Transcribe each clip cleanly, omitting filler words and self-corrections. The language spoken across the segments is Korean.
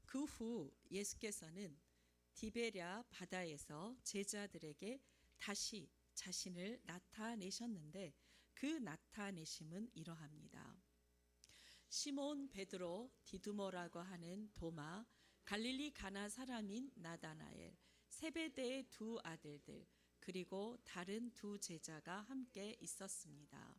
그 후 예수께서는 디베랴 바다에서 제자들에게 다시 자신을 나타내셨는데 그 나타내심은 이러합니다. 시몬 베드로, 디두모라고 하는 도마, 갈릴리 가나 사람인 나다나엘, 세베대의 두 아들들, 그리고 다른 두 제자가 함께 있었습니다.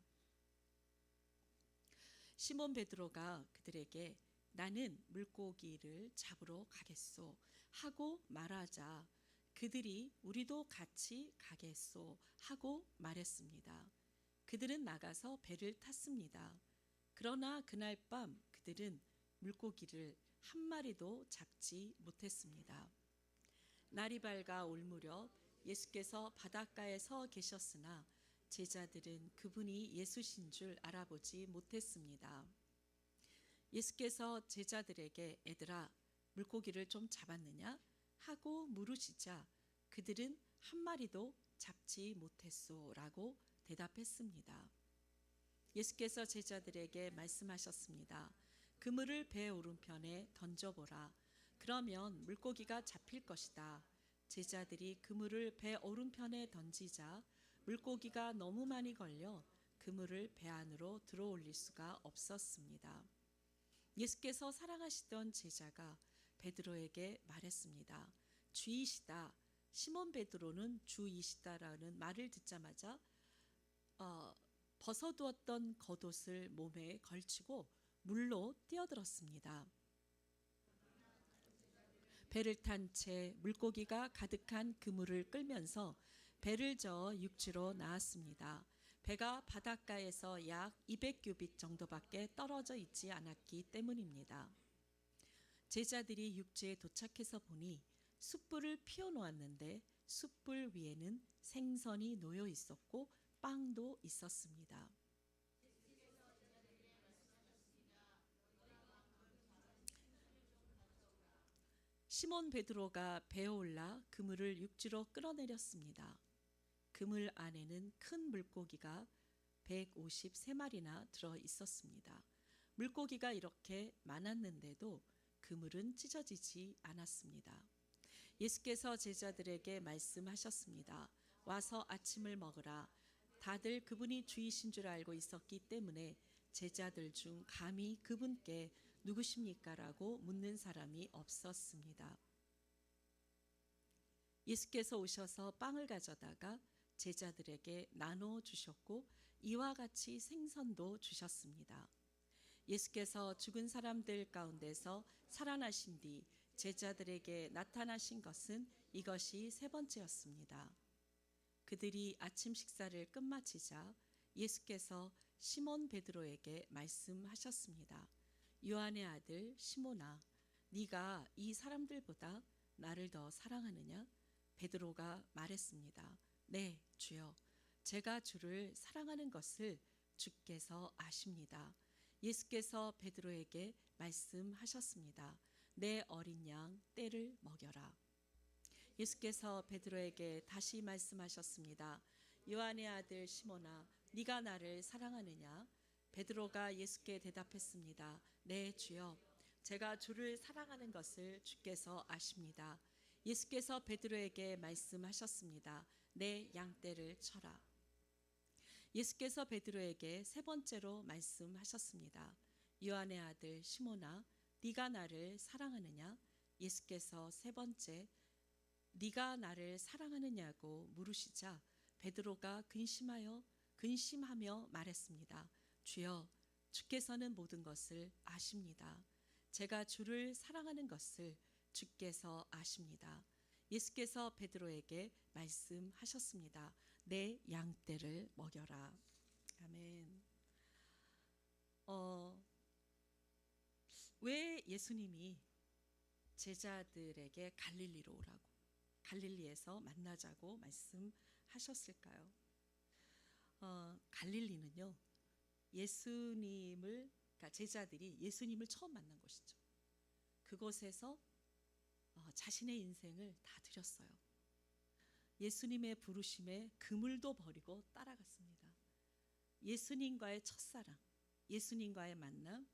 시몬 베드로가 그들에게 나는 물고기를 잡으러 가겠소 하고 말하자 그들이 우리도 같이 가겠소 하고 말했습니다. 그들은 나가서 배를 탔습니다. 그러나 그날 밤 그들은 물고기를 한 마리도 잡지 못했습니다. 날이 밝아 올 무렵 예수께서 바닷가에 서 계셨으나 제자들은 그분이 예수신 줄 알아보지 못했습니다. 예수께서 제자들에게 애들아 물고기를 좀 잡았느냐 하고 물으시자 그들은 한 마리도 잡지 못했소라고 대답했습니다. 예수께서 제자들에게 말씀하셨습니다. 그물을 배 오른편에 던져보라. 그러면 물고기가 잡힐 것이다. 제자들이 그물을 배 오른편에 던지자 물고기가 너무 많이 걸려 그물을 배 안으로 들어올릴 수가 없었습니다. 예수께서 사랑하시던 제자가 베드로에게 말했습니다. 주이시다. 시몬 베드로는 주이시다라는 말을 듣자마자 벗어두었던 겉옷을 몸에 걸치고 물로 뛰어들었습니다. 배를 탄 채 물고기가 가득한 그물을 끌면서 배를 저어 육지로 나왔습니다. 배가 바닷가에서 약 200규빗 정도밖에 떨어져 있지 않았기 때문입니다. 제자들이 육지에 도착해서 보니 숯불을 피워놓았는데 숯불 위에는 생선이 놓여 있었고 빵도 있었습니다. 시몬 베드로가 배에 올라 그물을 육지로 끌어내렸습니다. 그물 안에는 큰 물고기가 153마리나 들어 있었습니다. 물고기가 이렇게 많았는데도 그물은 찢어지지 않았습니다. 예수께서 제자들에게 말씀하셨습니다. 와서 아침을 먹으라. 다들 그분이 주이신 줄 알고 있었기 때문에 제자들 중 감히 그분께 누구십니까? 라고 묻는 사람이 없었습니다. 예수께서 오셔서 빵을 가져다가 제자들에게 나눠 주셨고 이와 같이 생선도 주셨습니다. 예수께서 죽은 사람들 가운데서 살아나신 뒤 제자들에게 나타나신 것은 이것이 세 번째였습니다. 그들이 아침 식사를 끝마치자 예수께서 시몬 베드로에게 말씀하셨습니다. 요한의 아들 시몬아, 네가 이 사람들보다 나를 더 사랑하느냐? 베드로가 말했습니다. 네, 주여. 제가 주를 사랑하는 것을 주께서 아십니다. 예수께서 베드로에게 말씀하셨습니다. 내 어린 양 떼를 먹여라. 예수께서 베드로에게 다시 말씀하셨습니다. 요한의 아들 시몬아, 네가 나를 사랑하느냐? 베드로가 예수께 대답했습니다. 네, 주여. 제가 주를 사랑하는 것을 주께서 아십니다. 예수께서 베드로에게 말씀하셨습니다. 내 양떼를 쳐라. 예수께서 베드로에게 세 번째로 말씀하셨습니다. 요한의 아들 시몬아, 네가 나를 사랑하느냐? 예수께서 세 번째 네가 나를 사랑하느냐고 물으시자 베드로가 근심하며 말했습니다. 주여, 주께서는 모든 것을 아십니다. 제가 주를 사랑하는 것을 주께서 아십니다. 예수께서 베드로에게 말씀하셨습니다. 내 양떼를 먹여라. 아멘. 왜 예수님이 제자들에게 갈릴리로 오라고, 갈릴리에서 만나자고 말씀하셨을까요? 갈릴리는요, 그러니까 제자들이 예수님을 처음 만난 곳이죠. 그곳에서 자신의 인생을 다 드렸어요. 예수님의 부르심에 그물도 버리고 따라갔습니다. 예수님과의 첫사랑, 예수님과의 만남,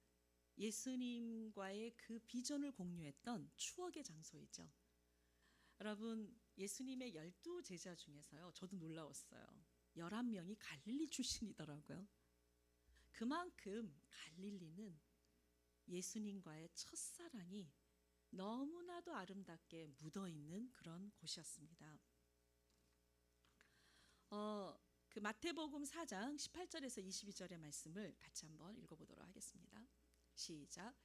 예수님과의 그 비전을 공유했던 추억의 장소이죠. 여러분, 예수님의 12제자 중에서요, 저도 놀라웠어요. 11명이 갈릴리 출신이더라고요. 그만큼 갈릴리는 예수님과의 첫사랑이 너무나도 아름답게 묻어있는 그런 곳이었습니다. 그 마태복음 4장 18절에서 22절의 말씀을 같이 한번 읽어보도록 하겠습니다. 시작.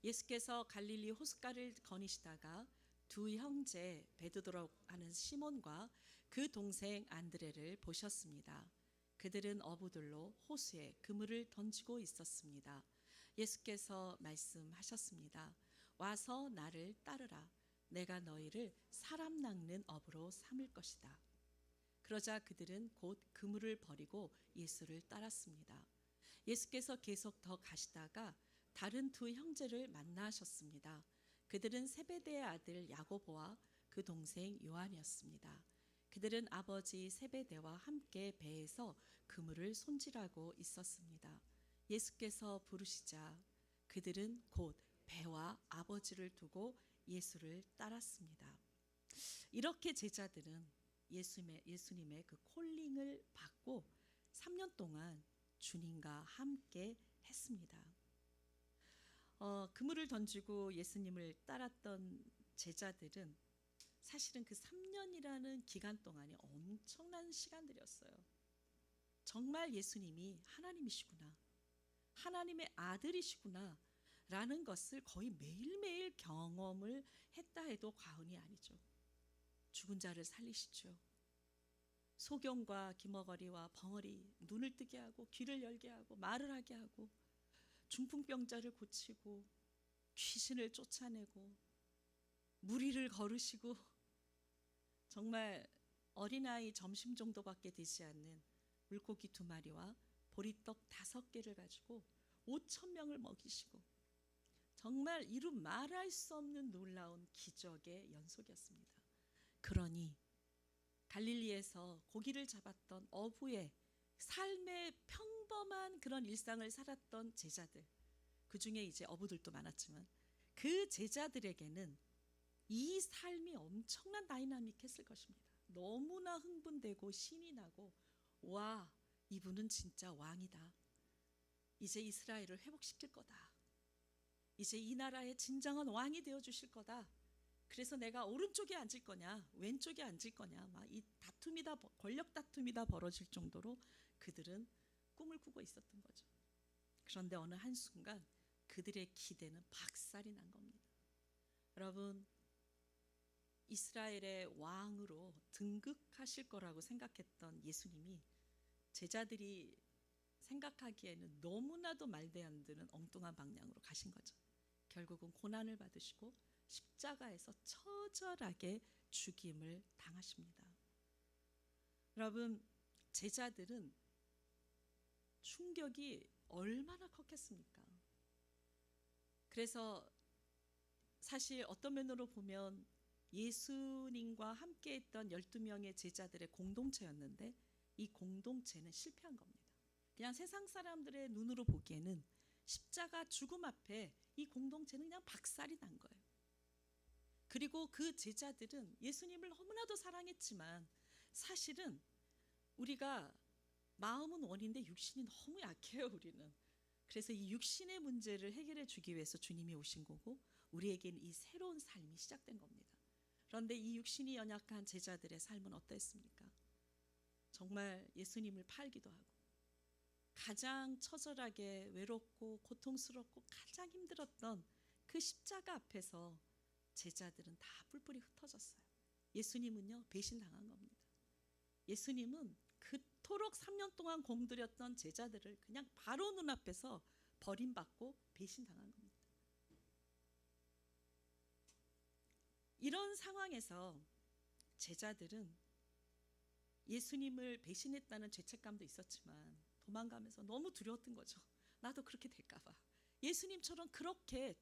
예수께서 갈릴리 호숫가를 거니시다가 두 형제 베드로라고 하는 시몬과 그 동생 안드레를 보셨습니다. 그들은 어부들로 호수에 그물을 던지고 있었습니다. 예수께서 말씀하셨습니다. 와서 나를 따르라. 내가 너희를 사람 낚는 어부로 삼을 것이다. 그러자 그들은 곧 그물을 버리고 예수를 따랐습니다. 예수께서 계속 더 가시다가 다른 두 형제를 만나셨습니다. 그들은 세베대의 아들 야고보와 그 동생 요한이었습니다. 그들은 아버지 세베대와 함께 배에서 그물을 손질하고 있었습니다. 예수께서 부르시자 그들은 곧 배와 아버지를 두고 예수를 따랐습니다. 이렇게 제자들은 예수님의 그 콜링을 받고 3년 동안 주님과 함께 했습니다. 그물을 던지고 예수님을 따랐던 제자들은 사실은 그 3년이라는 기간 동안이 엄청난 시간들이었어요. 정말 예수님이 하나님이시구나, 하나님의 아들이시구나 라는 것을 거의 매일매일 경험을 했다 해도 과언이 아니죠. 죽은 자를 살리시죠. 소경과 기머거리와 벙어리 눈을 뜨게 하고 귀를 열게 하고 말을 하게 하고 중풍병자를 고치고 귀신을 쫓아내고 무리를 걸으시고 정말 어린아이 점심 정도밖에 되지 않는 물고기 2마리와 보리떡 5개를 가지고 5,000명을 먹이시고 정말 이루 말할 수 없는 놀라운 기적의 연속이었습니다. 그러니 갈릴리에서 고기를 잡았던 어부의 삶의 평범한 그런 일상을 살았던 제자들, 그 중에 이제 어부들도 많았지만 그 제자들에게는 이 삶이 엄청난 다이나믹했을 것입니다. 너무나 흥분되고 신이 나고, 와, 이분은 진짜 왕이다. 이제 이스라엘을 회복시킬 거다. 이제 이 나라의 진정한 왕이 되어 주실 거다. 그래서 내가 오른쪽에 앉을 거냐 왼쪽에 앉을 거냐 막 이 다툼이 다 권력 다툼이 다 벌어질 정도로 그들은 꿈을 꾸고 있었던 거죠. 그런데 어느 한순간 그들의 기대는 박살이 난 겁니다. 여러분, 이스라엘의 왕으로 등극하실 거라고 생각했던 예수님이 제자들이 생각하기에는 너무나도 말도 안 되는 엉뚱한 방향으로 가신 거죠. 결국은 고난을 받으시고 십자가에서 처절하게 죽임을 당하십니다. 여러분, 제자들은 충격이 얼마나 컸겠습니까? 그래서 사실 어떤 면으로 보면 예수님과 함께 했던 12명의 제자들의 공동체였는데 이 공동체는 실패한 겁니다. 그냥 세상 사람들의 눈으로 보기에는 십자가 죽음 앞에 이 공동체는 그냥 박살이 난 거예요. 그리고 그 제자들은 예수님을 너무나도 사랑했지만 사실은 우리가 마음은 원인데 육신이 너무 약해요, 우리는. 그래서 이 육신의 문제를 해결해 주기 위해서 주님이 오신 거고 우리에게는 이 새로운 삶이 시작된 겁니다. 그런데 이 육신이 연약한 제자들의 삶은 어땠습니까? 정말 예수님을 팔기도 하고 가장 처절하게 외롭고 고통스럽고 가장 힘들었던 그 십자가 앞에서 제자들은 다 뿔뿔이 흩어졌어요. 예수님은요, 배신당한 겁니다. 예수님은 그토록 3년 동안 공들였던 제자들을 그냥 바로 눈앞에서 버림받고 배신당한 겁니다. 이런 상황에서 제자들은 예수님을 배신했다는 죄책감도 있었지만 도망가면서 너무 두려웠던 거죠. 나도 그렇게 될까 봐. 예수님처럼 그렇게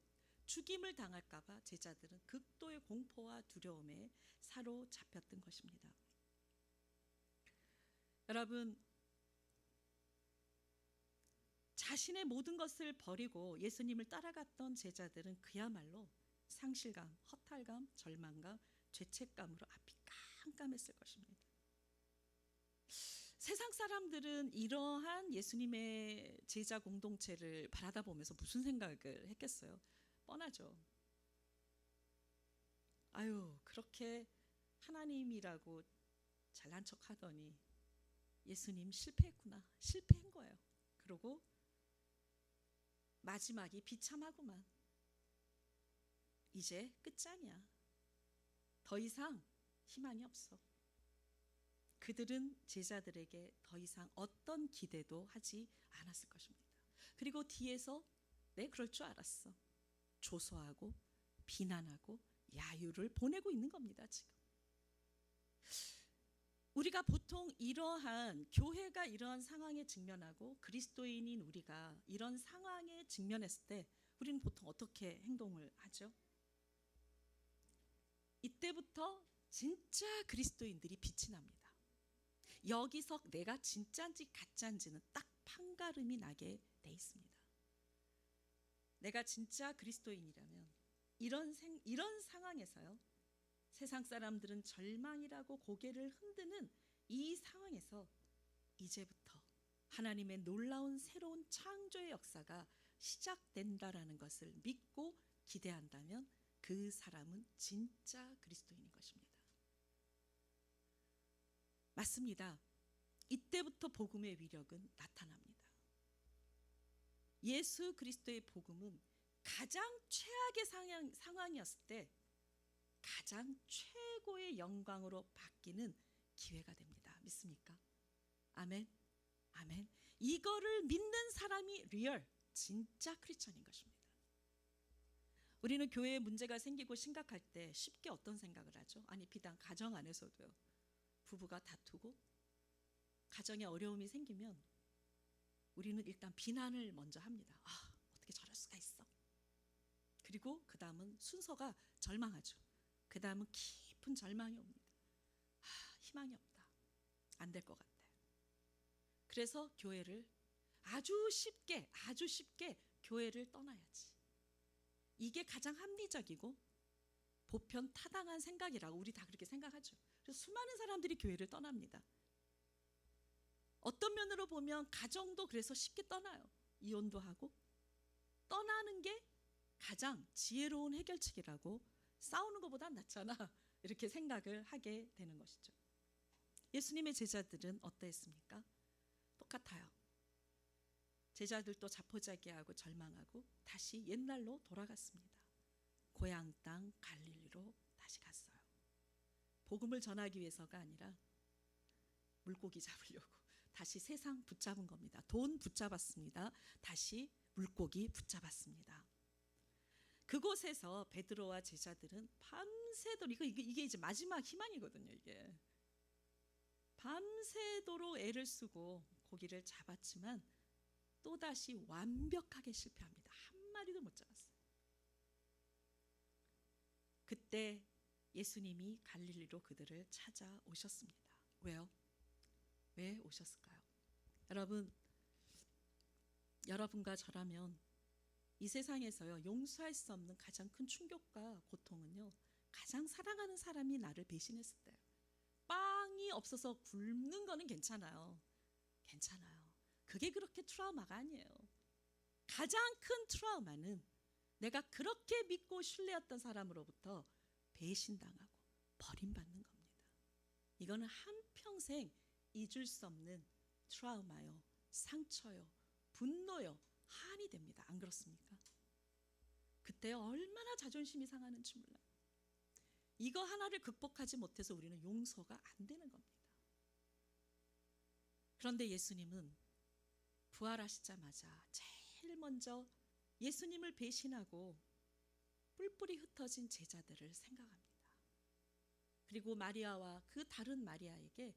죽임을 당할까 봐 제자들은 극도의 공포와 두려움에 사로잡혔던 것입니다. 여러분, 자신의 모든 것을 버리고 예수님을 따라갔던 제자들은 그야말로 상실감, 허탈감, 절망감, 죄책감으로 앞이 깜깜했을 것입니다. 세상 사람들은 이러한 예수님의 제자 공동체를 바라다보면서 무슨 생각을 했겠어요? 뻔하죠. 아유, 그렇게 하나님이라고 잘난 척 하더니 예수님 실패했구나. 실패한 거예요. 그리고 마지막이 비참하구만. 이제 끝장이야. 더 이상 희망이 없어. 그들은 제자들에게 더 이상 어떤 기대도 하지 않았을 것입니다. 그리고 뒤에서 네, 그럴 줄 알았어. 조소하고 비난하고 야유를 보내고 있는 겁니다. 지금 우리가 보통 이러한 교회가 이러한 상황에 직면하고 그리스도인인 우리가 이런 상황에 직면했을 때 우리는 보통 어떻게 행동을 하죠? 이때부터 진짜 그리스도인들이 빛이 납니다. 여기서 내가 진짜인지 가짜인지는 딱 판가름이 나게 돼 있습니다. 내가 진짜 그리스도인이라면 이런 상황에서요, 세상 사람들은 절망이라고 고개를 흔드는 이 상황에서 이제부터 하나님의 놀라운 새로운 창조의 역사가 시작된다라는 것을 믿고 기대한다면 그 사람은 진짜 그리스도인인 것입니다. 맞습니다. 이때부터 복음의 위력은 나타납니다. 예수 그리스도의 복음은 가장 최악의 상황이었을 때 가장 최고의 영광으로 바뀌는 기회가 됩니다. 믿습니까? 아멘. 아멘. 이거를 믿는 사람이 리얼 진짜 크리스천인 것입니다. 우리는 교회에 문제가 생기고 심각할 때 쉽게 어떤 생각을 하죠? 아니, 비단 가정 안에서도요. 부부가 다투고 가정에 어려움이 생기면 우리는 일단 비난을 먼저 합니다. 아, 어떻게 저럴 수가 있어. 그리고 그 다음은 순서가 절망하죠. 그 다음은 깊은 절망이 옵니다. 아, 희망이 없다. 안 될 것 같아. 그래서 교회를 아주 쉽게 교회를 떠나야지. 이게 가장 합리적이고 보편 타당한 생각이라고 우리 다 그렇게 생각하죠. 그래서 수많은 사람들이 교회를 떠납니다. 어떤 면으로 보면 가정도 그래서 쉽게 떠나요. 이혼도 하고. 떠나는 게 가장 지혜로운 해결책이라고, 싸우는 것보다 낫잖아, 이렇게 생각을 하게 되는 것이죠. 예수님의 제자들은 어떠했습니까? 똑같아요. 제자들도 자포자기하고 절망하고 다시 옛날로 돌아갔습니다. 고향 땅 갈릴리로 다시 갔어요. 복음을 전하기 위해서가 아니라 물고기 잡으려고 다시 세상 붙잡은 겁니다. 돈 붙잡았습니다. 다시 물고기 붙잡았습니다. 그곳에서 베드로와 제자들은 밤새도록 이게 이제 마지막 희망이거든요. 이게 밤새도록 애를 쓰고 고기를 잡았지만 또다시 완벽하게 실패합니다. 한 마리도 못 잡았어요. 그때 예수님이 갈릴리로 그들을 찾아오셨습니다. 왜요? 왜 오셨을까요? 여러분과 저라면 이 세상에서요, 용서할 수 없는 가장 큰 충격과 고통은요, 가장 사랑하는 사람이 나를 배신했을 때요. 빵이 없어서 굶는 거는 괜찮아요. 그게 그렇게 트라우마가 아니에요. 가장 큰 트라우마는 내가 그렇게 믿고 신뢰했던 사람으로부터 배신당하고 버림받는 겁니다. 이거는 한평생 잊을 수 없는 트라우마요, 상처요, 분노요, 한이 됩니다. 안 그렇습니까? 그때 얼마나 자존심이 상하는지 몰라요. 이거 하나를 극복하지 못해서 우리는 용서가 안 되는 겁니다. 그런데 예수님은 부활하시자마자 제일 먼저 예수님을 배신하고 뿔뿔이 흩어진 제자들을 생각합니다. 그리고 마리아와 그 다른 마리아에게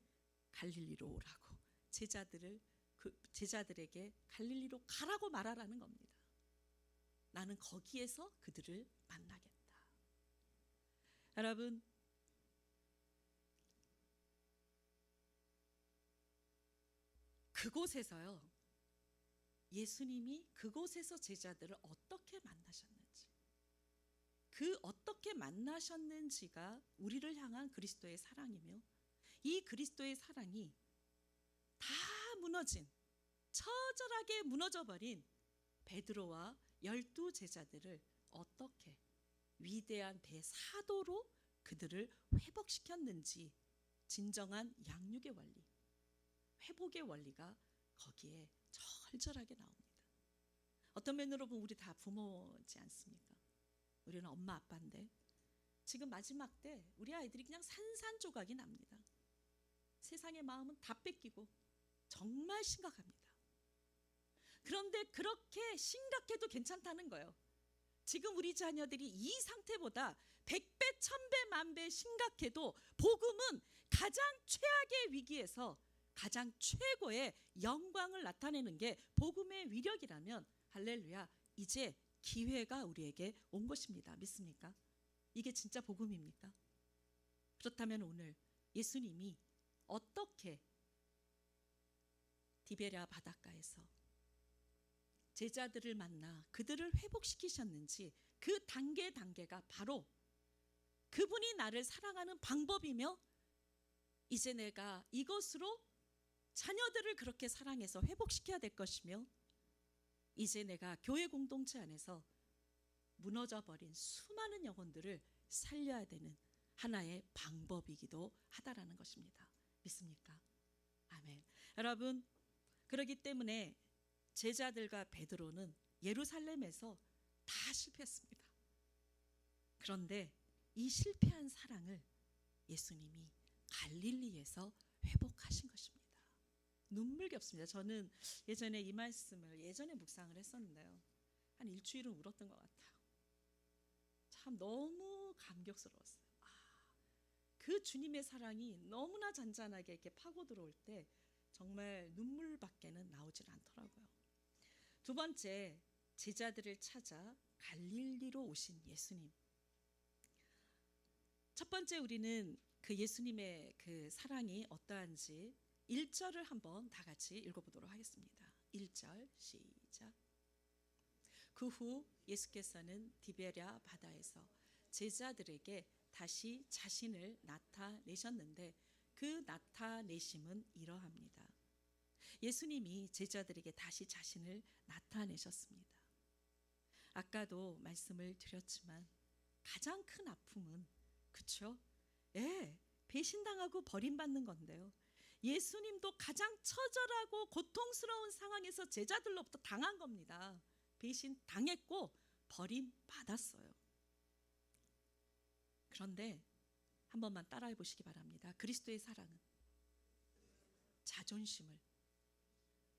갈릴리로 오라고, 제자들에게 갈릴리로 가라고 말하라는 겁니다. 나는 거기에서 그들을 만나겠다. 여러분, 그곳에서요, 예수님이 그곳에서 제자들을 어떻게 만나셨는지, 그 어떻게 만나셨는지가 우리를 향한 그리스도의 사랑이며, 이 그리스도의 사랑이 다 무너진, 처절하게 무너져버린 베드로와 12 제자들을 어떻게 위대한 대사도로 그들을 회복시켰는지, 진정한 양육의 원리, 회복의 원리가 거기에 절절하게 나옵니다. 어떤 면으로 보면 우리 다 부모지 않습니까? 우리는 엄마 아빠인데 지금 마지막 때 우리 아이들이 그냥 산산조각이 납니다. 세상의 마음은 다 뺏기고 정말 심각합니다. 그런데 그렇게 심각해도 괜찮다는 거예요. 지금 우리 자녀들이 이 상태보다 100배, 1000배, 만배 심각해도 복음은 가장 최악의 위기에서 가장 최고의 영광을 나타내는 게 복음의 위력이라면, 할렐루야, 이제 기회가 우리에게 온 것입니다. 믿습니까? 이게 진짜 복음입니까? 그렇다면 오늘 예수님이 어떻게 디베랴 바닷가에서 제자들을 만나 그들을 회복시키셨는지, 그 단계가 바로 그분이 나를 사랑하는 방법이며, 이제 내가 이것으로 자녀들을 그렇게 사랑해서 회복시켜야 될 것이며, 이제 내가 교회 공동체 안에서 무너져버린 수많은 영혼들을 살려야 되는 하나의 방법이기도 하다라는 것입니다. 믿습니까? 아멘. 여러분, 그렇기 때문에 제자들과 베드로는 예루살렘에서 다 실패했습니다. 그런데 이 실패한 사랑을 예수님이 갈릴리에서 회복하신 것입니다. 눈물겹습니다. 저는 예전에 이 말씀을 묵상을 했었는데요, 한 일주일은 울었던 것 같아요. 참 너무 감격스러웠어요. 그 주님의 사랑이 너무나 잔잔하게 이렇게 파고 들어올 때 정말 눈물밖에는 나오질 않더라고요. 두 번째, 제자들을 찾아 갈릴리로 오신 예수님. 첫 번째, 우리는 그 예수님의 그 사랑이 어떠한지 1절을 한번 다 같이 읽어보도록 하겠습니다. 1절 시작. 그 후 예수께서는 디베랴 바다에서 제자들에게 다시 자신을 나타내셨는데, 그 나타내심은 이러합니다. 예수님이 제자들에게 다시 자신을 나타내셨습니다. 아까도 말씀을 드렸지만 가장 큰 아픔은, 그렇죠? 배신당하고 버림받는 건데요, 예수님도 가장 처절하고 고통스러운 상황에서 제자들로부터 당한 겁니다. 배신 당했고 버림받았어요. 그런데 한 번만 따라해 보시기 바랍니다. 그리스도의 사랑은 자존심을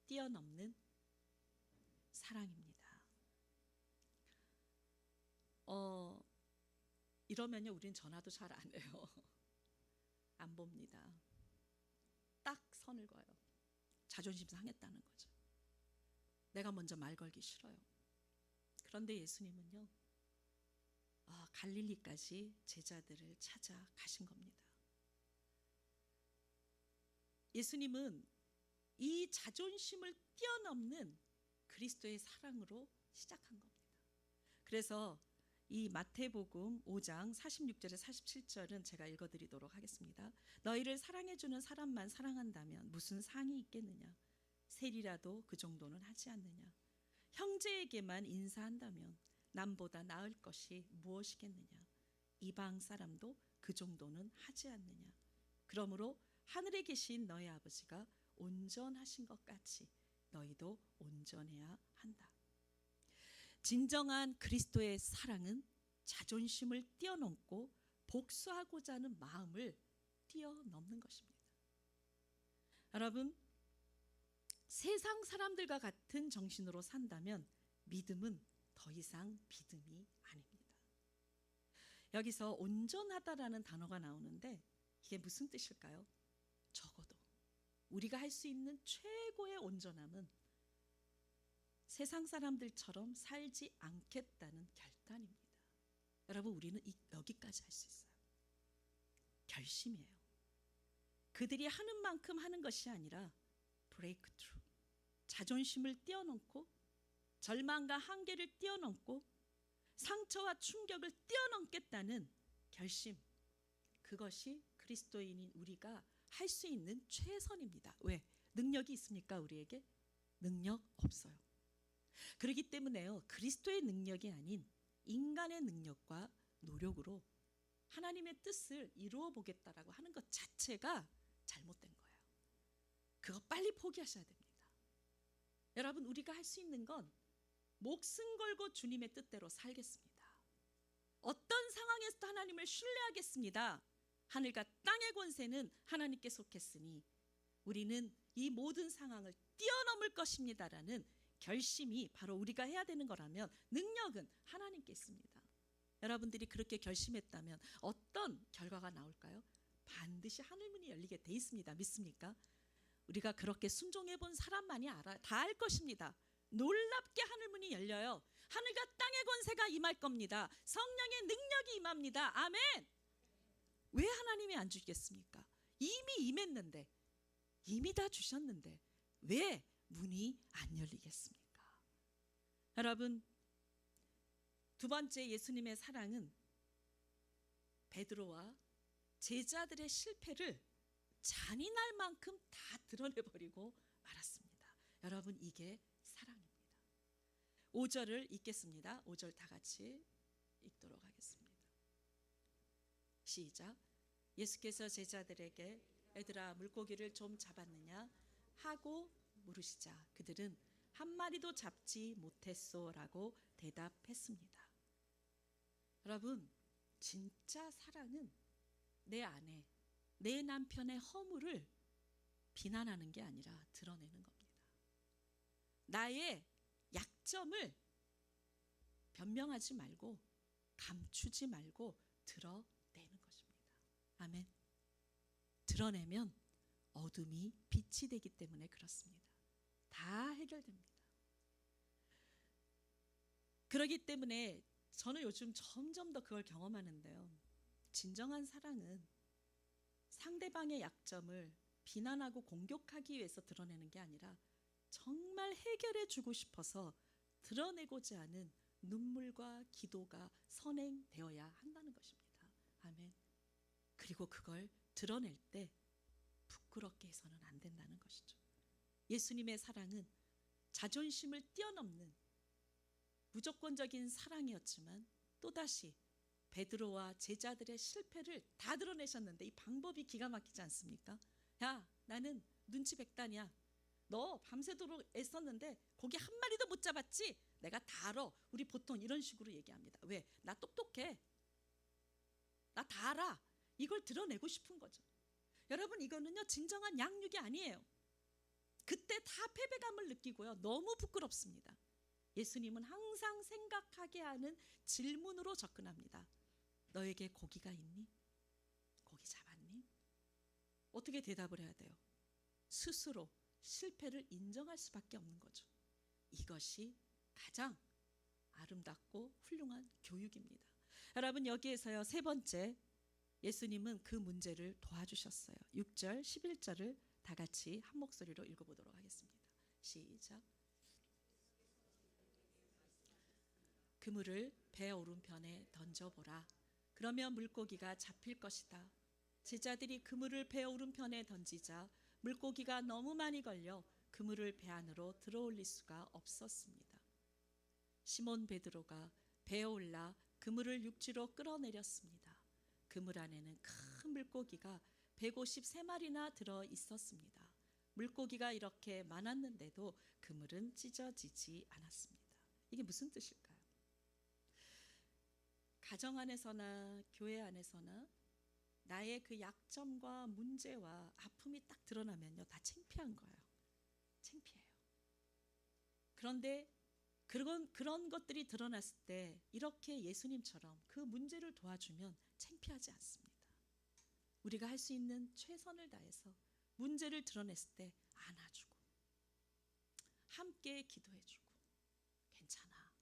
뛰어넘는 사랑입니다. 이러면요, 우린 전화도 잘 안 해요. 안 봅니다. 딱 선을 그어요. 자존심 상했다는 거죠. 내가 먼저 말 걸기 싫어요. 그런데 예수님은요, 갈릴리까지 제자들을 찾아가신 겁니다. 예수님은 이 자존심을 뛰어넘는 그리스도의 사랑으로 시작한 겁니다. 그래서 이 마태복음 5장 46절에 47절은 제가 읽어드리도록 하겠습니다. 너희를 사랑해주는 사람만 사랑한다면 무슨 상이 있겠느냐? 셀이라도 그 정도는 하지 않느냐? 형제에게만 인사한다면 남보다 나을 것이 무엇이겠느냐? 이방 사람도 그 정도는 하지 않느냐? 그러므로 하늘에 계신 너희 아버지가 온전하신 것 같이 너희도 온전해야 한다. 진정한 그리스도의 사랑은 자존심을 뛰어넘고 복수하고자 하는 마음을 뛰어넘는 것입니다. 여러분, 세상 사람들과 같은 정신으로 산다면 믿음은 더 이상 믿음이 아닙니다. 여기서 온전하다라는 단어가 나오는데 이게 무슨 뜻일까요? 적어도 우리가 할 수 있는 최고의 온전함은 세상 사람들처럼 살지 않겠다는 결단입니다. 여러분, 우리는 여기까지 할 수 있어요. 결심이에요. 그들이 하는 만큼 하는 것이 아니라 브레이크 트루, 자존심을 뛰어넘고 절망과 한계를 뛰어넘고 상처와 충격을 뛰어넘겠다는 결심, 그것이 그리스도인인 우리가 할 수 있는 최선입니다. 왜? 능력이 있습니까? 우리에게? 능력 없어요. 그렇기 때문에요, 그리스도의 능력이 아닌 인간의 능력과 노력으로 하나님의 뜻을 이루어 보겠다라고 하는 것 자체가 잘못된 거예요. 그거 빨리 포기하셔야 됩니다. 여러분, 우리가 할 수 있는 건 목숨 걸고 주님의 뜻대로 살겠습니다. 어떤 상황에서도 하나님을 신뢰하겠습니다. 하늘과 땅의 권세는 하나님께 속했으니 우리는 이 모든 상황을 뛰어넘을 것입니다라는 결심이 바로 우리가 해야 되는 거라면, 능력은 하나님께 있습니다. 여러분들이 그렇게 결심했다면 어떤 결과가 나올까요? 반드시 하늘문이 열리게 돼 있습니다. 믿습니까? 우리가 그렇게 순종해 본 사람만이 다 알 것입니다. 놀랍게 하늘문이 열려요. 하늘과 땅의 권세가 임할 겁니다. 성령의 능력이 임합니다. 아멘. 왜 하나님이 안 주겠습니까? 이미 임했는데, 이미 다 주셨는데 왜 문이 안 열리겠습니까? 여러분, 두 번째 예수님의 사랑은 베드로와 제자들의 실패를 잔인할 만큼 다 드러내버리고 말았습니다. 여러분, 이게 사랑입니다. 5절을 읽겠습니다. 5절 다 같이 읽도록 하겠습니다. 시작. 예수께서 제자들에게 얘들아, 물고기를 좀 잡았느냐 하고 물으시자 그들은 한 마리도 잡지 못했소라고 대답했습니다. 여러분, 진짜 사랑은 내 아내, 내 남편의 허물을 비난하는 게 아니라 드러내는 겁니다. 나의 약점을 변명하지 말고 감추지 말고 드러내는 것입니다. 아멘. 드러내면 어둠이 빛이 되기 때문에 그렇습니다. 다 해결됩니다. 그렇기 때문에 저는 요즘 점점 더 그걸 경험하는데요, 진정한 사랑은 상대방의 약점을 비난하고 공격하기 위해서 드러내는 게 아니라 정말 해결해 주고 싶어서 드러내고자 하는 눈물과 기도가 선행되어야 한다는 것입니다. 아멘. 그리고 그걸 드러낼 때 부끄럽게 해서는 안 된다는 것이죠. 예수님의 사랑은 자존심을 뛰어넘는 무조건적인 사랑이었지만 또다시 베드로와 제자들의 실패를 다 드러내셨는데, 이 방법이 기가 막히지 않습니까? 야, 나는 눈치 백단이야. 너 밤새도록 애썼는데 고기 한 마리도 못 잡았지? 내가 다 알아. 우리 보통 이런 식으로 얘기합니다. 왜? 나 똑똑해. 나 다 알아. 이걸 드러내고 싶은 거죠. 여러분, 이거는요 진정한 양육이 아니에요. 그때 다 패배감을 느끼고요, 너무 부끄럽습니다. 예수님은 항상 생각하게 하는 질문으로 접근합니다. 너에게 고기가 있니? 고기 잡았니? 어떻게 대답을 해야 돼요? 스스로 실패를 인정할 수밖에 없는 거죠. 이것이 가장 아름답고 훌륭한 교육입니다. 여러분, 여기에서요 세 번째, 예수님은 그 문제를 도와주셨어요. 6절, 11절을 다 같이 한 목소리로 읽어보도록 하겠습니다. 시작. 그물을 배 오른편에 던져보라. 그러면 물고기가 잡힐 것이다. 제자들이 그물을 배 오른편에 던지자 물고기가 너무 많이 걸려 그물을 배 안으로 들어올릴 수가 없었습니다. 시몬 베드로가 배에 올라 그물을 육지로 끌어내렸습니다. 그물 안에는 큰 물고기가 153마리나 들어 있었습니다. 물고기가 이렇게 많았는데도 그물은 찢어지지 않았습니다. 이게 무슨 뜻일까요? 가정 안에서나 교회 안에서나 나의 그 약점과 문제와 아픔이 딱 드러나면요, 다 창피한 거예요. 창피해요. 그런데 그런 것들이 드러났을 때 이렇게 예수님처럼 그 문제를 도와주면 창피하지 않습니다. 우리가 할 수 있는 최선을 다해서 문제를 드러냈을 때 안아주고 함께 기도해주고, 괜찮아,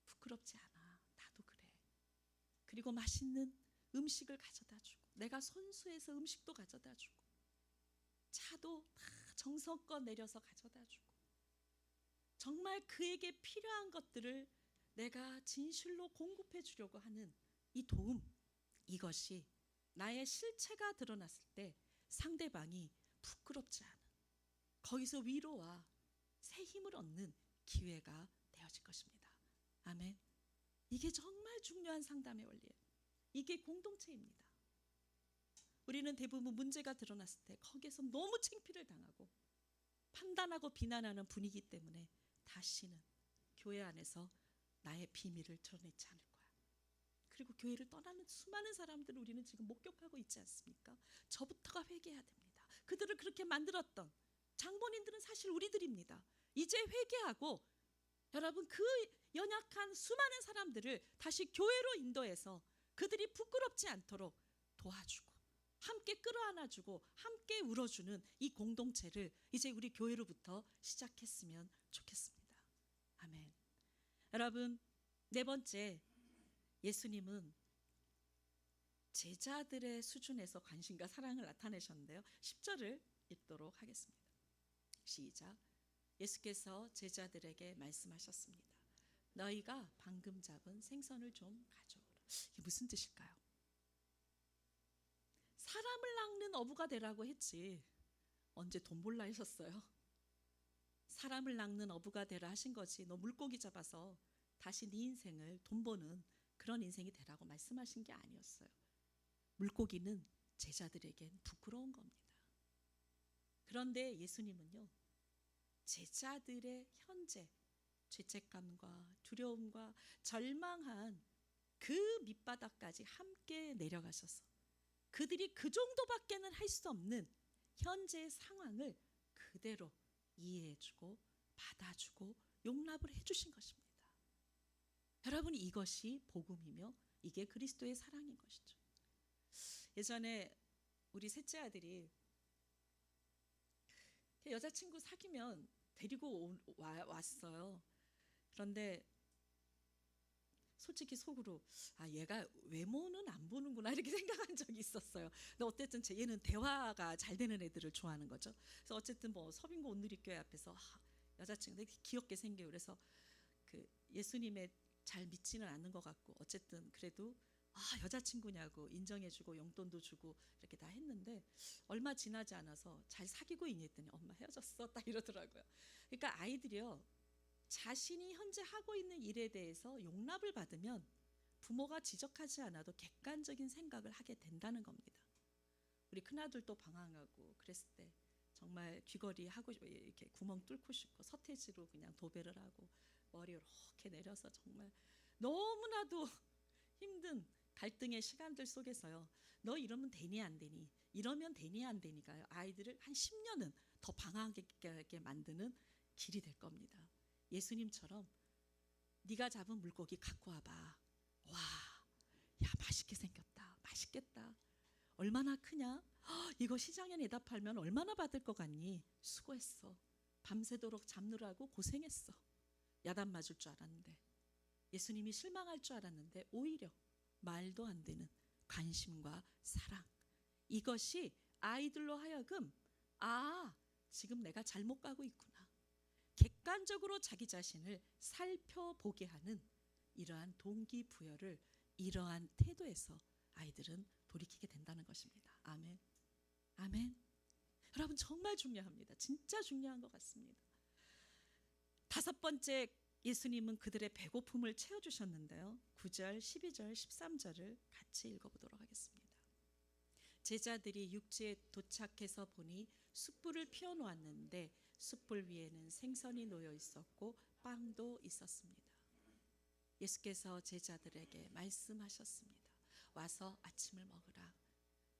부끄럽지 않아, 나도 그래. 그리고 맛있는 음식을 가져다 주고, 내가 손수해서 음식도 가져다 주고, 차도 다 정성껏 내려서 가져다 주고 정말 그에게 필요한 것들을 내가 진실로 공급해 주려고 하는 이 도움, 이것이 나의 실체가 드러났을 때 상대방이 부끄럽지 않은, 거기서 위로와 새 힘을 얻는 기회가 되어질 것입니다. 아멘. 이게 정말 중요한 상담의 원리예요. 이게 공동체입니다. 우리는 대부분 문제가 드러났을 때 거기에서 너무 창피를 당하고 판단하고 비난하는 분위기 때문에 다시는 교회 안에서 나의 비밀을 드러내지 않을 거야. 그리고 교회를 떠나는 수많은 사람들을 우리는 지금 목격하고 있지 않습니까? 저부터가 회개해야 됩니다. 그들을 그렇게 만들었던 장본인들은 사실 우리들입니다. 이제 회개하고 여러분, 그 연약한 수많은 사람들을 다시 교회로 인도해서 그들이 부끄럽지 않도록 도와주고 함께 끌어안아주고 함께 울어주는 이 공동체를 이제 우리 교회로부터 시작했으면 좋겠습니다. 아멘. 여러분, 네 번째, 예수님은 제자들의 수준에서 관심과 사랑을 나타내셨는데요. 10절을 읽도록 하겠습니다. 시작. 예수께서 제자들에게 말씀하셨습니다. 너희가 방금 잡은 생선을 좀 가져오라. 이게 무슨 뜻일까요? 사람을 낚는 어부가 되라고 했지 언제 돈 벌라 하셨어요? 사람을 낚는 어부가 되라 하신 거지 너 물고기 잡아서 다시 네 인생을 돈 버는 그런 인생이 되라고 말씀하신 게 아니었어요. 물고기는 제자들에겐 부끄러운 겁니다. 그런데 예수님은요, 제자들의 현재 죄책감과 두려움과 절망한 그 밑바닥까지 함께 내려가셔서 그들이 그 정도밖에는 할 수 없는 현재의 상황을 그대로 이해해주고 받아주고 용납을 해주신 것입니다. 여러분, 이것이 복음이며 이게 그리스도의 사랑인 것이죠. 예전에 우리 셋째 아들이 여자친구 사귀면 데리고 왔어요. 그런데 솔직히 속으로 얘가 외모는 안 보는구나 이렇게 생각한 적이 있었어요. 근데 어쨌든 얘는 대화가 잘 되는 애들을 좋아하는 거죠. 그래서 어쨌든 뭐 서빙고 온누리교회 앞에서 여자친구 되게 귀엽게 생겨요. 그래서 그 예수님에 잘 믿지는 않는 것 같고 어쨌든 그래도 여자친구냐고 인정해주고 용돈도 주고 이렇게 다 했는데 얼마 지나지 않아서 잘 사귀고 있니 했더니 엄마 헤어졌어 딱 이러더라고요. 그러니까 아이들이요, 자신이 현재 하고 있는 일에 대해서 용납을 받으면 부모가 지적하지 않아도 객관적인 생각을 하게 된다는 겁니다. 우리 큰아들도 방황하고 그랬을 때 정말 귀걸이 하고 이렇게 구멍 뚫고 싶고 서태지로 그냥 도배를 하고 머리 이렇게 내려서 정말 너무나도 힘든 갈등의 시간들 속에서요, 너 이러면 되니 안 되니, 이러면 되니 안 되니까요, 아이들을 한 10년은 더 방황하게 만드는 길이 될 겁니다. 예수님처럼 네가 잡은 물고기 갖고 와봐. 와, 야 맛있게 생겼다. 맛있겠다. 얼마나 크냐? 이거 시장에 내다 팔면 얼마나 받을 것 같니? 수고했어. 밤새도록 잡느라고 고생했어. 야단 맞을 줄 알았는데, 예수님이 실망할 줄 알았는데 오히려 말도 안 되는 관심과 사랑, 이것이 아이들로 하여금 지금 내가 잘못 가고 있구나, 객관적으로 자기 자신을 살펴보게 하는 이러한 동기부여를 이러한 태도에서 아이들은 돌이키게 된다는 것입니다. 아멘. 아멘. 여러분, 정말 중요합니다. 진짜 중요한 것 같습니다. 다섯 번째, 예수님은 그들의 배고픔을 채워주셨는데요. 9절, 12절, 13절을 같이 읽어보도록 하겠습니다. 제자들이 육지에 도착해서 보니 숯불을 피워놓았는데 숯불 위에는 생선이 놓여 있었고 빵도 있었습니다. 예수께서 제자들에게 말씀하셨습니다. 와서 아침을 먹으라.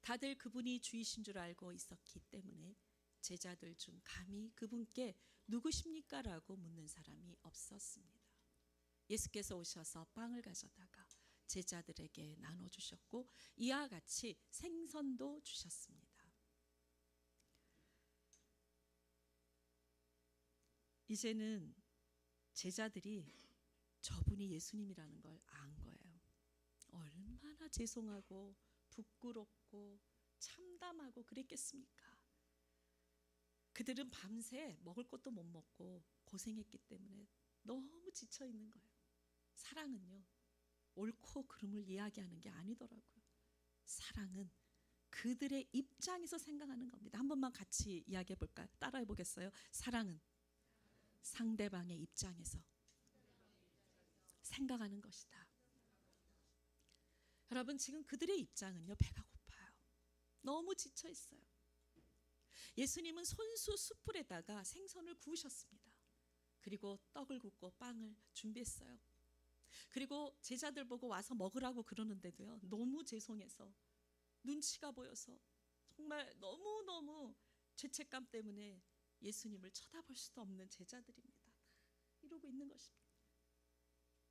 다들 그분이 주이신 줄 알고 있었기 때문에 제자들 중 감히 그분께 누구십니까? 라고 묻는 사람이 없었습니다. 예수께서 오셔서 빵을 가져다가 제자들에게 나눠주셨고 이와 같이 생선도 주셨습니다. 이제는 제자들이 저분이 예수님이라는 걸 안 거예요. 얼마나 죄송하고 부끄럽고 참담하고 그랬겠습니까? 그들은 밤새 먹을 것도 못 먹고 고생했기 때문에 너무 지쳐 있는 거예요. 사랑은요, 옳고 그름을 이야기하는 게 아니더라고요. 사랑은 그들의 입장에서 생각하는 겁니다. 한 번만 같이 이야기해 볼까요? 따라해 보겠어요? 사랑은 상대방의 입장에서 생각하는 것이다. 여러분, 지금 그들의 입장은요, 배가 고파요. 너무 지쳐 있어요. 예수님은 손수 숯불에다가 생선을 구우셨습니다. 그리고 떡을 굽고 빵을 준비했어요. 그리고 제자들 보고 와서 먹으라고 그러는데도요, 너무 죄송해서, 눈치가 보여서 정말 너무너무 죄책감 때문에 예수님을 쳐다볼 수도 없는 제자들입니다. 이러고 있는 것입니다.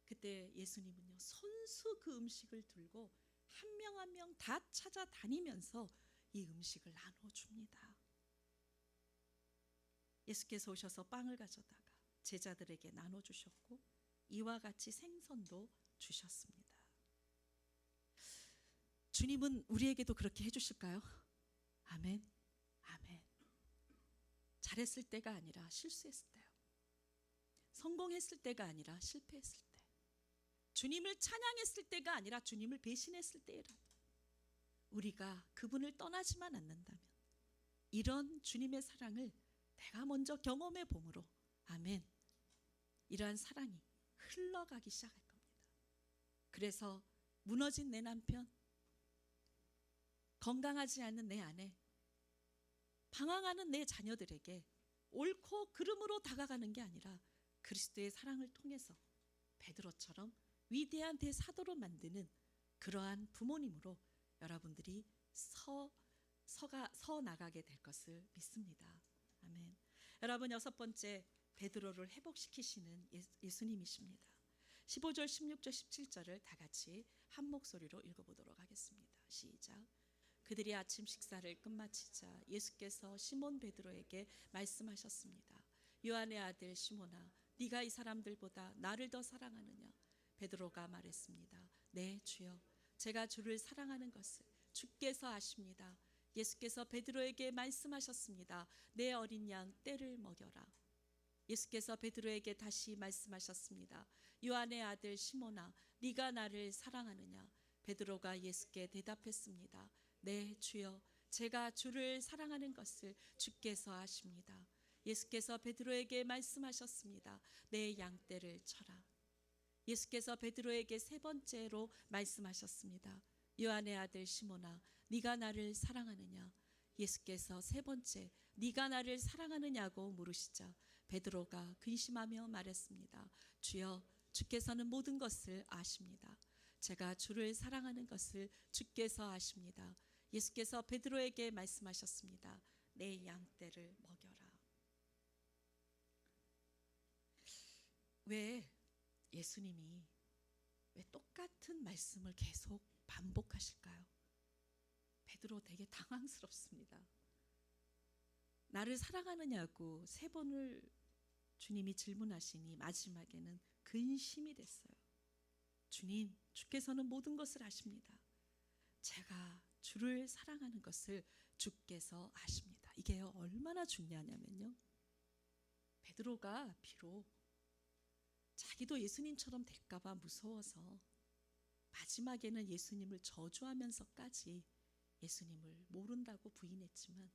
그때 예수님은요, 손수 그 음식을 들고 한 명 한 명 다 찾아다니면서 이 음식을 나눠줍니다. 예수께서 오셔서 빵을 가져다가 제자들에게 나눠주셨고 이와 같이 생선도 주셨습니다. 주님은 우리에게도 그렇게 해주실까요? 아멘. 아멘. 잘했을 때가 아니라 실수했을 때요. 성공했을 때가 아니라 실패했을 때. 주님을 찬양했을 때가 아니라 주님을 배신했을 때라. 우리가 그분을 떠나지만 않는다면 이런 주님의 사랑을 내가 먼저 경험해 봄으로, 아멘, 이러한 사랑이 흘러가기 시작할 겁니다. 그래서 무너진 내 남편, 건강하지 않은 내 아내, 방황하는 내 자녀들에게 옳고 그름으로 다가가는 게 아니라 그리스도의 사랑을 통해서 베드로처럼 위대한 대사도로 만드는 그러한 부모님으로 여러분들이 서 나가게 될 것을 믿습니다. 아멘. 여러분, 6번째, 베드로를 회복시키시는 예수님이십니다. 15절, 16절, 17절을 다 같이 한 목소리로 읽어보도록 하겠습니다. 시작. 그들이 아침 식사를 끝마치자 예수께서 시몬 베드로에게 말씀하셨습니다. 요한의 아들 시몬아, 네가 이 사람들보다 나를 더 사랑하느냐? 베드로가 말했습니다. 네, 주여, 제가 주를 사랑하는 것을 주께서 아십니다. 예수께서 베드로에게 말씀하셨습니다. 내 어린 양 떼를 먹여라. 예수께서 베드로에게 다시 말씀하셨습니다. 요한의 아들 시몬아, 네가 나를 사랑하느냐? 베드로가 예수께 대답했습니다. 네, 주여, 제가 주를 사랑하는 것을 주께서 아십니다. 예수께서 베드로에게 말씀하셨습니다. 내 양떼를 쳐라. 예수께서 베드로에게 3번째로 말씀하셨습니다. 요한의 아들 시몬아, 네가 나를 사랑하느냐? 예수께서 3번째, 네가 나를 사랑하느냐고 물으시자 베드로가 근심하며 말했습니다. 주여, 주께서는 모든 것을 아십니다. 제가 주를 사랑하는 것을 주께서 아십니다. 예수께서 베드로에게 말씀하셨습니다. 내 양떼를 먹여라. 왜 예수님이 왜 똑같은 말씀을 계속 반복하실까요? 베드로 되게 당황스럽습니다. 나를 사랑하느냐고 3번을 주님이 질문하시니 마지막에는 근심이 됐어요. 주님, 주께서는 모든 것을 아십니다. 제가 주를 사랑하는 것을 주께서 아십니다. 이게 얼마나 중요하냐면요, 베드로가 비록 자기도 예수님처럼 될까봐 무서워서 마지막에는 예수님을 저주하면서까지 예수님을 모른다고 부인했지만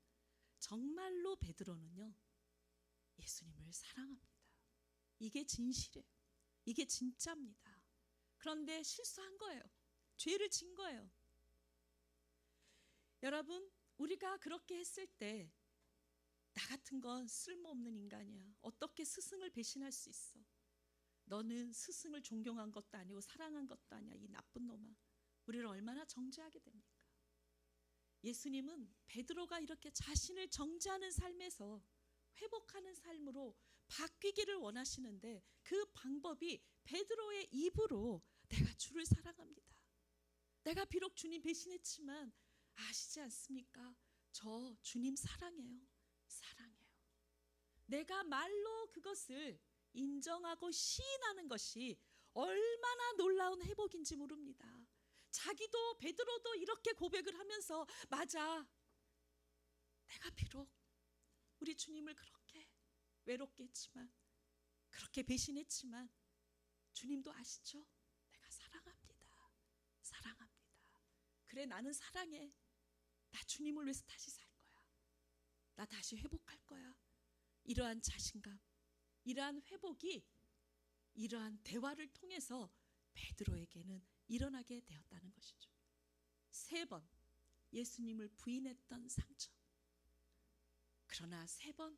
정말로 베드로는요, 예수님을 사랑합니다. 이게 진실이에요. 이게 진짜입니다. 그런데 실수한 거예요. 죄를 진 거예요. 여러분, 우리가 그렇게 했을 때 나 같은 건 쓸모없는 인간이야. 어떻게 스승을 배신할 수 있어? 너는 스승을 존경한 것도 아니고 사랑한 것도 아니야. 이 나쁜 놈아. 우리를 얼마나 정죄하게 됩니까? 예수님은 베드로가 이렇게 자신을 정죄하는 삶에서 회복하는 삶으로 바뀌기를 원하시는데 그 방법이 베드로의 입으로 내가 주를 사랑합니다. 내가 비록 주님 배신했지만 아시지 않습니까? 저 주님 사랑해요. 사랑해요. 내가 말로 그것을 인정하고 시인하는 것이 얼마나 놀라운 회복인지 모릅니다. 자기도 베드로도 이렇게 고백을 하면서 맞아, 내가 비록 우리 주님을 그렇게 외롭게 했지만, 그렇게 배신했지만 주님도 아시죠? 내가 사랑합니다. 사랑합니다. 그래, 나는 사랑해. 나 주님을 위해서 다시 살 거야. 나 다시 회복할 거야. 이러한 자신감, 이러한 회복이 이러한 대화를 통해서 베드로에게는 일어나게 되었다는 것이죠. 3번 예수님을 부인했던 상처. 그러나 3번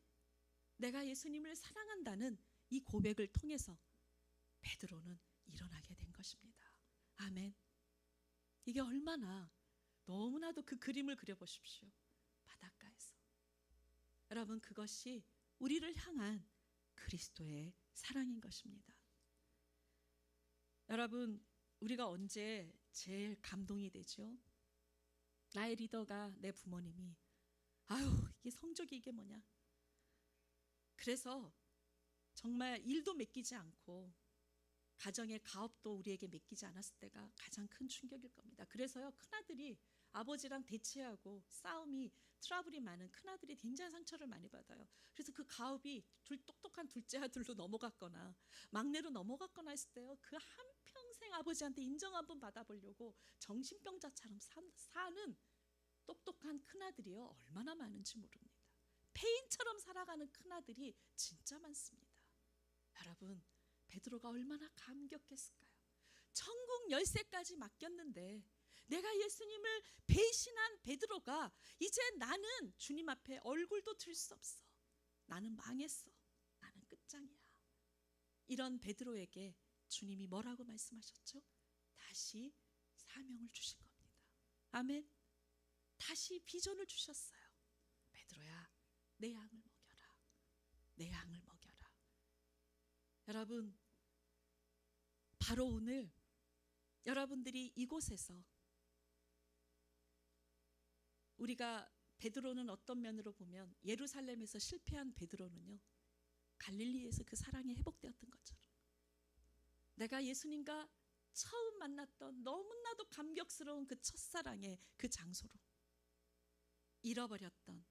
내가 예수님을 사랑한다는 이 고백을 통해서 베드로는 일어나게 된 것입니다. 아멘. 이게 얼마나, 너무나도 그 그림을 그려보십시오. 바닷가에서. 여러분, 그것이 우리를 향한 그리스도의 사랑인 것입니다. 여러분, 우리가 언제 제일 감동이 되죠? 나의 리더가 내 부모님이 아유, 이게 성적이 이게 뭐냐. 그래서 정말 일도 맡기지 않고 가정의 가업도 우리에게 맡기지 않았을 때가 가장 큰 충격일 겁니다. 그래서요, 큰아들이 아버지랑 대치하고 싸움이, 트러블이 많은 큰아들이 굉장히 상처를 많이 받아요. 그래서 그 가업이 똑똑한 둘째 아들로 넘어갔거나 막내로 넘어갔거나 했을 때요, 그 한평생 아버지한테 인정 한번 받아보려고 정신병자처럼 사는 똑똑한 큰아들이요, 얼마나 많은지 모릅니다. 폐인처럼 살아가는 큰아들이 진짜 많습니다. 여러분, 베드로가 얼마나 감격했을까요? 천국 열쇠까지 맡겼는데 내가 예수님을 배신한 베드로가 이제 나는 주님 앞에 얼굴도 들 수 없어. 나는 망했어. 나는 끝장이야. 이런 베드로에게 주님이 뭐라고 말씀하셨죠? 다시 사명을 주신 겁니다. 아멘. 다시 비전을 주셨어요. 베드로야, 내 양을 먹여라. 내 양을 먹여라. 여러분, 바로 오늘 여러분들이 이곳에서, 우리가 베드로는 어떤 면으로 보면 예루살렘에서 실패한 베드로는요, 갈릴리에서 그 사랑이 회복되었던 것처럼, 내가 예수님과 처음 만났던 너무나도 감격스러운 그 첫사랑의 그 장소로, 잃어버렸던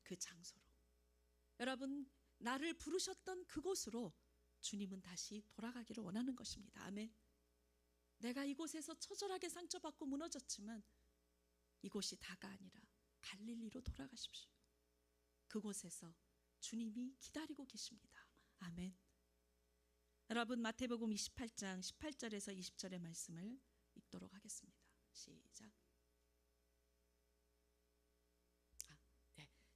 그 장소로, 여러분, 나를 부르셨던 그곳으로 주님은 다시 돌아가기를 원하는 것입니다. 아멘. 내가 이곳에서 처절하게 상처받고 무너졌지만 이곳이 다가 아니라 갈릴리로 돌아가십시오. 그곳에서 주님이 기다리고 계십니다. 아멘. 여러분, 마태복음 28장 18절에서 20절의 말씀을 읽도록 하겠습니다. 시작.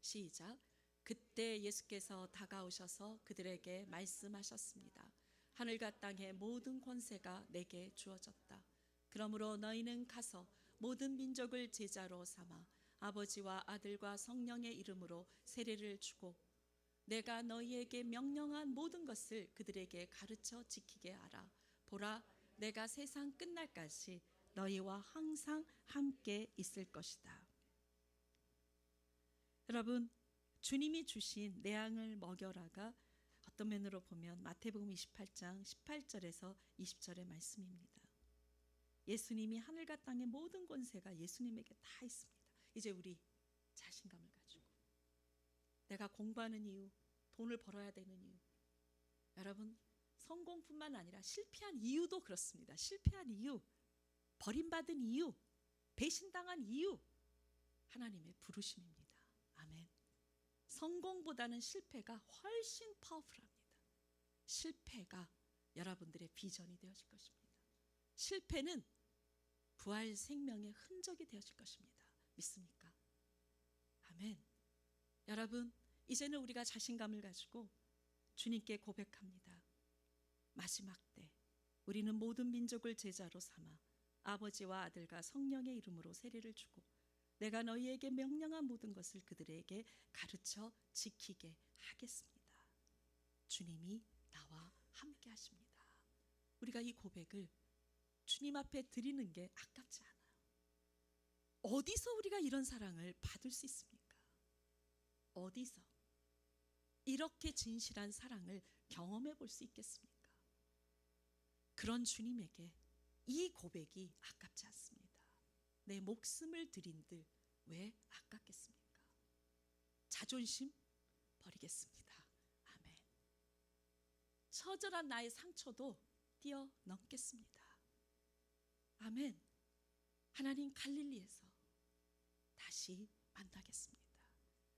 시작. 그때 예수께서 다가오셔서 그들에게 말씀하셨습니다. 하늘과 땅의 모든 권세가 내게 주어졌다. 그러므로 너희는 가서 모든 민족을 제자로 삼아 아버지와 아들과 성령의 이름으로 세례를 주고 내가 너희에게 명령한 모든 것을 그들에게 가르쳐 지키게 하라. 보라, 내가 세상 끝날까지 너희와 항상 함께 있을 것이다. 여러분, 주님이 주신 내 양을 먹여라가 어떤 면으로 보면 마태복음 28장 18절에서 20절의 말씀입니다. 예수님이 하늘과 땅의 모든 권세가 예수님에게 다 있습니다. 이제 우리 자신감을 가지고, 내가 공부하는 이유, 돈을 벌어야 되는 이유, 여러분, 성공뿐만 아니라 실패한 이유도 그렇습니다. 실패한 이유, 버림받은 이유, 배신당한 이유, 하나님의 부르심입니다. 아멘. 성공보다는 실패가 훨씬 파워풀합니다. 실패가 여러분들의 비전이 되어질 것입니다. 실패는 부활 생명의 흔적이 되어질 것입니다. 믿습니까? 아멘. 여러분, 이제는 우리가 자신감을 가지고 주님께 고백합니다. 마지막 때 우리는 모든 민족을 제자로 삼아 아버지와 아들과 성령의 이름으로 세례를 주고 내가 너희에게 명령한 모든 것을 그들에게 가르쳐 지키게 하겠습니다. 주님이 나와 함께 하십니다. 우리가 이 고백을 주님 앞에 드리는 게 아깝지 않아요. 어디서 우리가 이런 사랑을 받을 수 있습니까? 어디서 이렇게 진실한 사랑을 경험해 볼 수 있겠습니까? 그런 주님에게 이 고백이 아깝지 않습니다. 내 목숨을 드린들 왜 아깝겠습니까? 자존심? 버리겠습니다. 아멘. 처절한 나의 상처도 뛰어넘겠습니다. 아멘. 하나님 갈릴리에서 다시 만나겠습니다.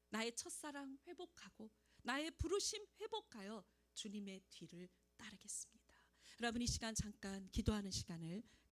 나의 첫사랑 회복하고 나의 부르심 회복하여 주님의 뒤를 따르겠습니다. 여러분 이 시간 잠깐 기도하는 시간을